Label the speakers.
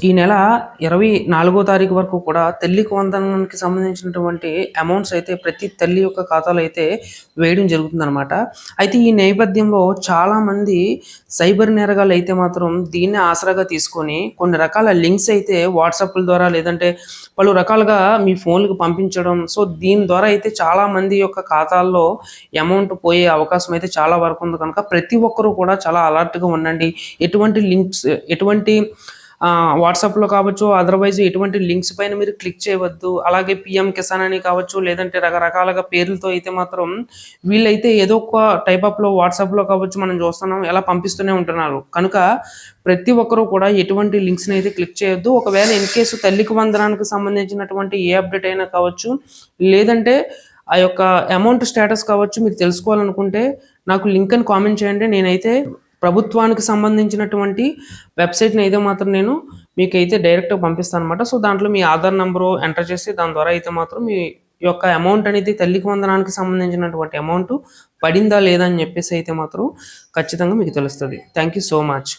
Speaker 1: ఈ నెల 24వ తారీఖు వరకు కూడా తల్లికి వందనానికి సంబంధించినటువంటి అమౌంట్స్ అయితే ప్రతి తల్లి యొక్క ఖాతాలో అయితే వేయడం జరుగుతుందనమాట. అయితే ఈ నేపథ్యంలో చాలామంది సైబర్ నేరగాళ్ళు అయితే మాత్రం దీన్ని ఆసరాగా తీసుకొని కొన్ని రకాల లింక్స్ అయితే వాట్సాప్ల ద్వారా లేదంటే పలు రకాలుగా మీ ఫోన్‌కి పంపించడం. సో, దీని ద్వారా అయితే చాలామంది యొక్క ఖాతాల్లో అమౌంట్ పోయే అవకాశం అయితే చాలా వరకు ఉంది కనుక ప్రతి ఒక్కరు కూడా చాలా అలర్ట్‌గా ఉండండి. ఎటువంటి లింక్స్ ఎటువంటి వాట్సాప్‌లో కావచ్చు, అదర్‌వైజ్ ఎటువంటి లింక్స్ పైన మీరు క్లిక్ చేయవద్దు. అలాగే పీఎం కిసాన్ అని కావచ్చు, లేదంటే రకరకాలుగా పేర్లతో అయితే మాత్రం వీళ్ళైతే ఏదో ఒక టైప్ ఆఫ్‌లో వాట్సాప్‌లో కావచ్చు మనం చూస్తున్నాం ఎలా పంపిస్తూనే ఉంటున్నారు. కనుక ప్రతి ఒక్కరు కూడా ఎటువంటి లింక్స్‌ని అయితే క్లిక్ చేయొద్దు. ఒకవేళ ఇన్ కేస్ తల్లికి వందనానికి సంబంధించినటువంటి ఏ అప్డేట్ అయినా కావచ్చు, లేదంటే ఆ యొక్క అమౌంట్ స్టేటస్ కావచ్చు మీరు తెలుసుకోవాలనుకుంటే నాకు లింక్ అని కామెంట్ చేయండి. నేనైతే ప్రభుత్వానికి సంబంధించినటువంటి వెబ్‌సైట్‌ని అయితే మాత్రం నేను మీకైతే డైరెక్ట్‌గా పంపిస్తాననమాట. సో, దాంట్లో మీ ఆధార్ నంబరు ఎంటర్ చేసి దాని ద్వారా అయితే మాత్రం మీ యొక్క అమౌంట్ అనేది తల్లికి వందనానికి సంబంధించినటువంటి అమౌంట్ పడిందా లేదా అని చెప్పేసి అయితే మాత్రం ఖచ్చితంగా మీకు తెలుస్తది. Thank you so much.